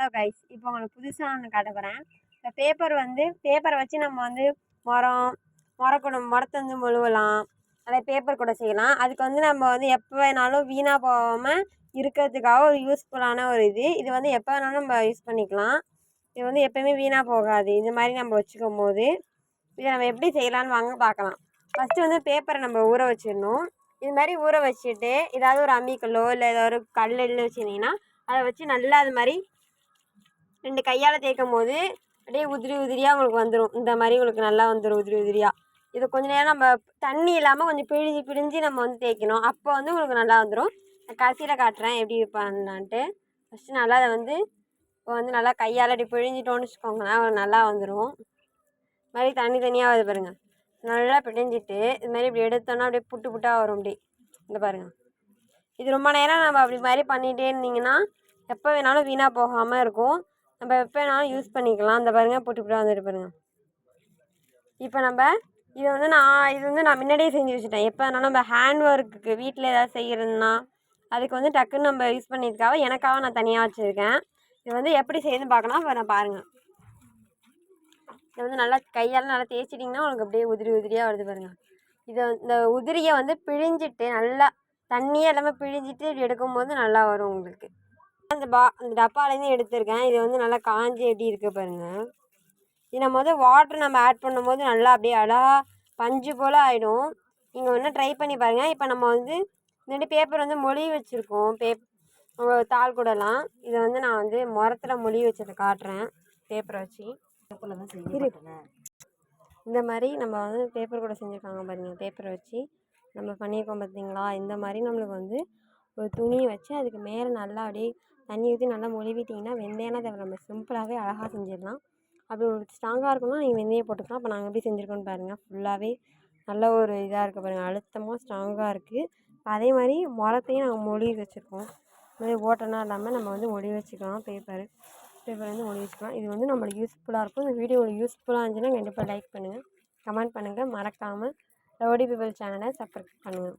Hello guys, இப்போ உங்களுக்கு புதுசாக ஒன்று காட்ட போகிறேன். இந்த பேப்பரை வச்சு நம்ம மரத்தை வந்து மொழுவலாம். அதே பேப்பர் கூட செய்யலாம். அதுக்கு நம்ம எப்போ வேணாலும் வீணாக போகாமல் இருக்கிறதுக்காக ஒரு யூஸ்ஃபுல்லான ஒரு இது எப்போ வேணாலும் நம்ம யூஸ் பண்ணிக்கலாம். இது எப்போயுமே வீணாக போகாது. இந்த மாதிரி நம்ம வச்சுக்கும் போது இதை நம்ம எப்படி செய்யலான்னு வாங்க பார்க்கலாம். ஃபஸ்ட்டு பேப்பரை நம்ம ஊற வச்சிடணும். இது மாதிரி ஊற வச்சுட்டு ஏதாவது ஒரு அம்மிக்கல்லோ இல்லை ஏதாவது ஒரு கல்லில் வச்சுருந்தீங்கன்னா அதை வச்சு நல்லா அது மாதிரி 2 கையால் தேய்க்கும் போது அப்படியே உதிரியாக உங்களுக்கு வந்துடும். இந்த மாதிரி உங்களுக்கு நல்லா வந்துடும் உதிரியாக. இது கொஞ்சம் நேரம் நம்ம தண்ணி இல்லாமல் கொஞ்சம் பிழிஞ்சு நம்ம தேய்க்கணும். அப்போ உங்களுக்கு நல்லா வந்துடும். கடைசியில் காட்டுறேன் எப்படி பண்ணலான்ட்டு. ஃபஸ்ட்டு நல்லா அதை இப்போ நல்லா கையால் அப்படி பிழிஞ்சிட்டோன்னு வச்சுக்கோங்களேன், நல்லா வந்துடும். இது மாதிரி தனியாக வருது பாருங்கள். நல்லா பிழிஞ்சிட்டு இது மாதிரி இப்படி எடுத்தோன்னா அப்படியே புட்டாக வரும். இப்படி இந்த பாருங்கள். இது ரொம்ப நேரம் நம்ம அப்படி மாதிரி பண்ணிகிட்டே இருந்திங்கன்னா எப்போ வேணாலும் வீணாக போகாமல் இருக்கும். நம்ம எப்போ வேணாலும் யூஸ் பண்ணிக்கலாம். அந்த பாருங்கள் புட்டாக வந்துட்டு பாருங்கள். இப்போ நம்ம இது நான் முன்னாடியே செஞ்சு வச்சுட்டேன். எப்போ வேணாலும் நம்ம ஹேண்ட் ஒர்க்குக்கு வீட்டில் ஏதாவது செய்கிறதுனா அதுக்கு டக்குன்னு நம்ம யூஸ் பண்ணியிருக்காக எனக்காக நான் தனியாக வச்சுருக்கேன். இது எப்படி செய்யுதுன்னு பார்க்கலாம். இப்போ நான் பாருங்கள். இது நல்லா கையால் நல்லா தேய்ச்சிட்டிங்கன்னா உங்களுக்கு அப்படியே உதிரியாக வருது பாருங்கள். இந்த உதிரியை பிழிஞ்சிட்டு நல்லா தண்ணியே எல்லாமே பிழிஞ்சிட்டு இப்படி எடுக்கும்போது நல்லா வரும் உங்களுக்கு. அந்த டப்பாலேருந்து எடுத்திருக்கேன். இது நல்லா காஞ்சி எப்படி இருக்குது பாருங்கள். இது நம்ம வாட்ரு நம்ம ஆட் பண்ணும்போது நல்லா அப்படியே அழகாக பஞ்சு போல் ஆகிடும். நீங்கள் ஒன்று ட்ரை பண்ணி பாருங்கள். இப்போ நம்ம இந்த பேப்பர் மொழிவி வச்சுருக்கோம். தாள் கூடலாம் இதை நான் மரத்தில் மொழிவி வச்சதை காட்டுறேன். பேப்பரை வச்சு இந்த மாதிரி நம்ம பேப்பர் கூட செஞ்சுருக்காங்க பாருங்கள். பேப்பரை வச்சு நம்ம பண்ணியிருக்கோம் பார்த்தீங்களா. இந்த மாதிரி நம்மளுக்கு ஒரு துணியை வச்சு அதுக்கு மேலே நல்லா அப்படியே தண்ணி ஊற்றி நல்லா மொழிவிட்டிங்கன்னா வெந்தயம்னா தேவை. நம்ம சிம்பிளாகவே அழகாக செஞ்சிடலாம். அப்படி ஒரு ஸ்ட்ராங்காக இருக்கணும்னா நீங்கள் வெந்தயம் போட்டுக்கலாம். இப்போ நாங்கள் எப்படி செஞ்சுருக்கோன்னு பாருங்கள். ஃபுல்லாகவே நல்ல ஒரு இதாக இருக்குது பாருங்கள். அழுத்தமாக ஸ்ட்ராங்காக இருக்குது. அதே மாதிரி மரத்தையும் நாங்கள் மொழிவி வச்சுருக்கோம். இந்த மாதிரி ஓட்டெல்லாம் இல்லாமல் நம்ம மொழிவி வச்சுக்கலாம். பேப்பர் மொழிவி வச்சுக்கலாம். இது நம்மளுக்கு யூஸ்ஃபுல்லாக இருக்கும். இந்த வீடியோ உங்களுக்கு யூஸ்ஃபுல்லாக இருந்துச்சுன்னா கண்டிப்பாக லைக் பண்ணுங்கள், கமெண்ட் பண்ணுங்கள். மறக்காமல் ரவுடி பீப்பிள் சேனலை சப்ஸ்கிரைப் பண்ணுங்கள்.